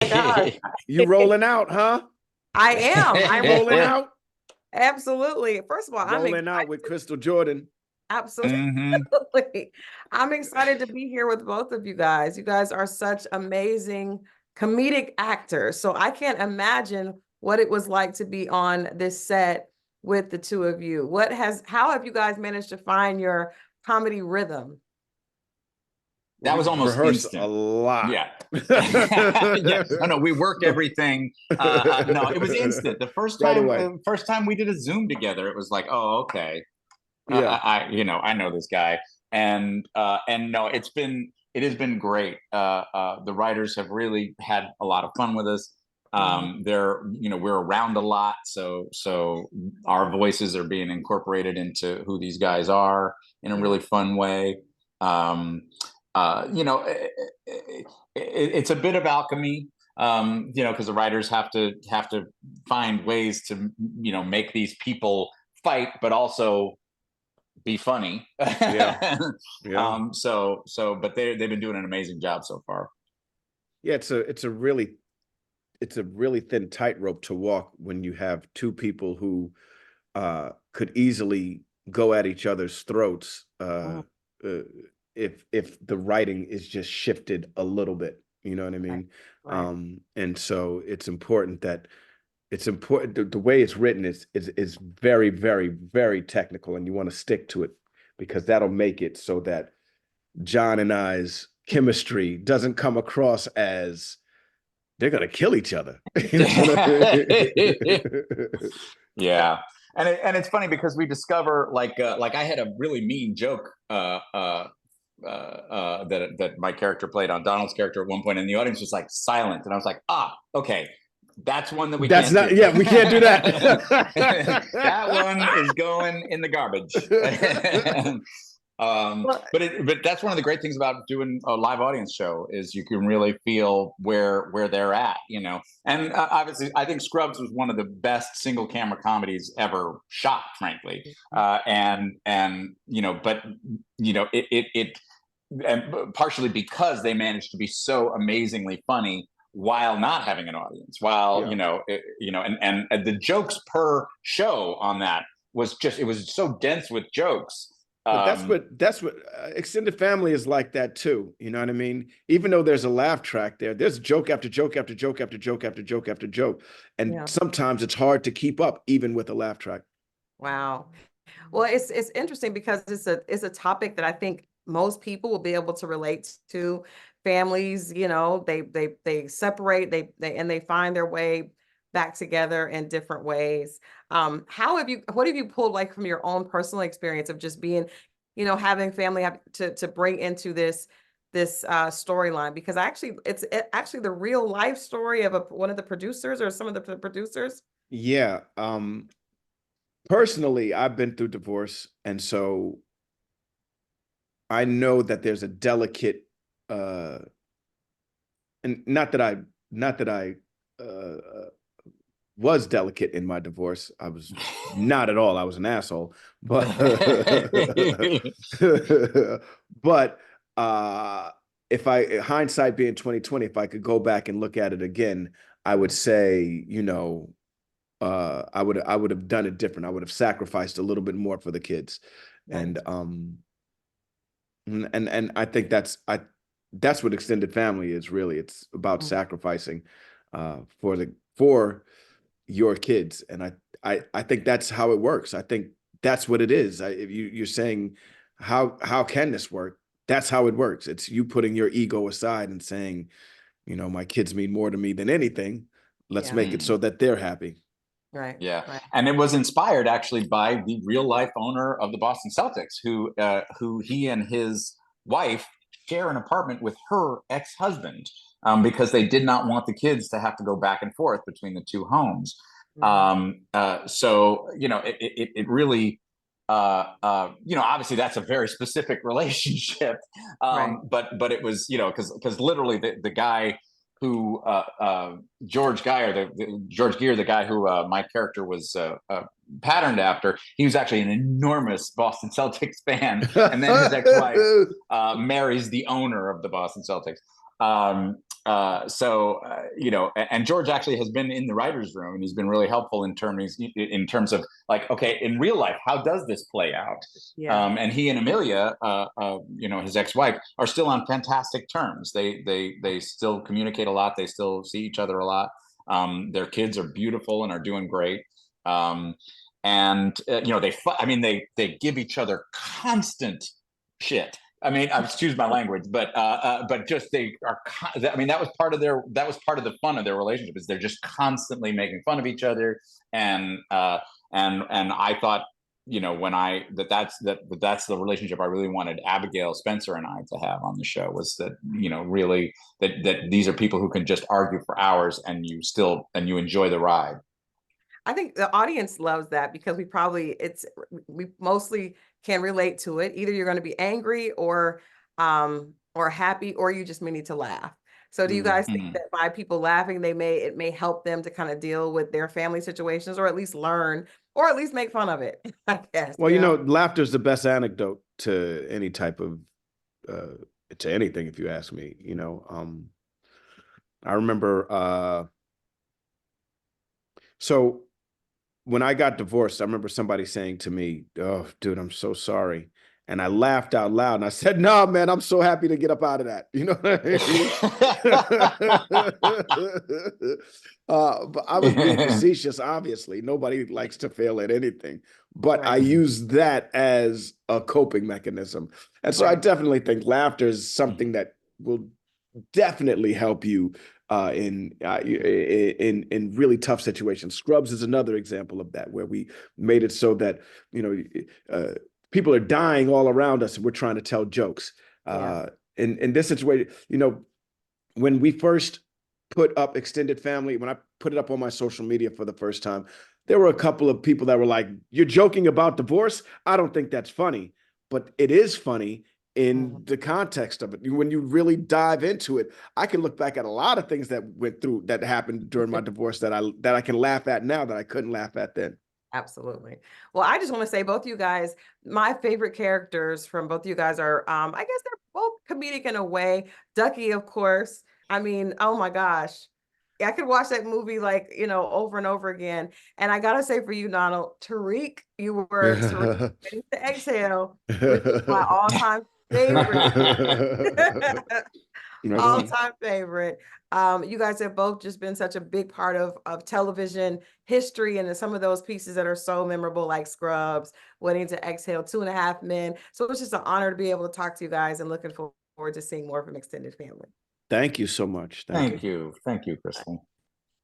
my gosh. You rolling out, huh? I am. You rolling out? Absolutely. First of all, I'm Rolling out with Crystal Jordan. absolutely. Hmm. I'm excited to be here with both of you guys. You guys are such amazing comedic actors. So I can't imagine what it was like to be on this set with the two of you. How have you guys managed to find your comedy rhythm? That We was almost rehearse a instant. lot. Yeah. Yeah. Oh, no, we work everything. No, it was instant. The Right away. first time we did a Zoom together, it was like, oh, okay. Yeah. I know this guy, and no, it has been great. The writers have really had a lot of fun with us. We're around a lot, so our voices are being incorporated into who these guys are in a really fun way. Um, it's a bit of alchemy, because the writers have to find ways to make these people fight, but also be funny. Yeah. Yeah. But they've been doing an amazing job so far. Yeah, it's a really thin tightrope to walk when you have two people who could easily go at each other's throats uh, if the writing is just shifted a little bit. You know what I mean? Right. And so it's important the way it's written is very, very, very technical, and you want to stick to it because that'll make it so that John and I's chemistry doesn't come across as they're gonna kill each other. You know what I mean? Yeah, and it's funny because we discover like I had a really mean joke that my character played on Donald's character at one point, and the audience was like silent, and I was like, okay, that's one that we That's can't not, do. yeah, we can't do that. That one is going in the garbage. But that's one of the great things about doing a live audience show is you can really feel where they're at, And obviously, I think Scrubs was one of the best single camera comedies ever shot, frankly. It and partially because they managed to be so amazingly funny while not having an audience, while and the jokes per show on that it was so dense with jokes. But that's what extended family is like that too. You know what I mean? Even though there's a laugh track there, there's joke after joke after joke after joke after joke after joke, and sometimes it's hard to keep up even with a laugh track. Wow. Well, it's interesting because it's a topic that I think most people will be able to relate to. Families, they separate, they find their way back together in different ways. What have you pulled like from your own personal experience of just being, having family to bring into this storyline? Because it's actually the real life story of one of the producers or some of the producers. Yeah. Personally, I've been through divorce, and so I know that there's a delicate and not that I was delicate in my divorce. I was not at all. I was an asshole. But but if hindsight being 2020, if I could go back and look at it again, I would say, I would have done it different. I would have sacrificed a little bit more for the kids. Right. And I think that's what extended family is really. It's about sacrificing for your kids. And I think that's how it works. I think that's what it is. If you're saying how can this work? That's how it works. It's you putting your ego aside and saying, my kids mean more to me than anything. Let's make it so that they're happy. Right. Yeah. Right. And it was inspired actually by the real life owner of the Boston Celtics, who he and his wife share an apartment with her ex-husband, because they did not want the kids to have to go back and forth between the two homes. So it really obviously that's a very specific relationship, Right. but it was because literally the guy who George Geyer, George Gear, the guy who my character was patterned after, he was actually an enormous Boston Celtics fan, and then his ex-wife marries the owner of the Boston Celtics. you know, and George actually has been in the writer's room, and he's been really helpful in terms of like, okay, in real life, how does this play out? Yeah. And he and Amelia, you know, his ex-wife, are still on fantastic terms. They still communicate a lot. They still see each other a lot. Their kids are beautiful and are doing great. And you know, I mean, they give each other constant shit. I mean, excuse my language, but just they are. I mean, that was part of the fun of their relationship, is they're just constantly making fun of each other. And I thought, you know, when that's the relationship I really wanted Abigail Spencer and I to have on the show, was that, you know, really that these are people who can just argue for hours and you enjoy the ride. I think the audience loves that because we mostly can relate to it. Either you're going to be angry or happy, or you just may need to laugh. So do you guys think that by people laughing, it may help them to kind of deal with their family situations, or at least learn, or at least make fun of it, I guess, Well, you know, laughter is the best antidote to any type of to anything, if you ask me. You know, I remember so when I got divorced, I remember somebody saying to me, "Oh, dude, I'm so sorry." And I laughed out loud and I said, "No, man, I'm so happy to get up out of that." You know what I mean? But I was being facetious, obviously. Nobody likes to fail at anything. But I right? use that as a coping mechanism. And so I Right. definitely think laughter is something that will definitely help you in really tough situations. Scrubs is another example of that, where we made it so that, you know, people are dying all around us and we're trying to tell jokes. Yeah. In this situation, you know, when we first put up Extended Family, when I put it up on my social media for the first time, there were a couple of people that were like, "You're joking about divorce? I don't think that's funny." But it is funny in the context of it. When you really dive into it, I can look back at a lot of things that happened during my divorce that I can laugh at now that I couldn't laugh at then. Absolutely. Well, I just want to say, both you guys, my favorite characters from both you guys are, I guess they're both comedic in a way. Ducky, of course. I mean, oh my gosh. I could watch that movie, like, over and over again. And I gotta say, for you, Donald, Tariq, you were Tariq Ready to Exhale, which is my all-time favorite. All-time favorite. You guys have both just been such a big part of television history, and some of those pieces that are so memorable, like Scrubs, Waiting to Exhale, 2.5 Men. So it's just an honor to be able to talk to you guys, and looking forward to seeing more from Extended Family. Thank you so much. Thank you. Thank you, Crystal.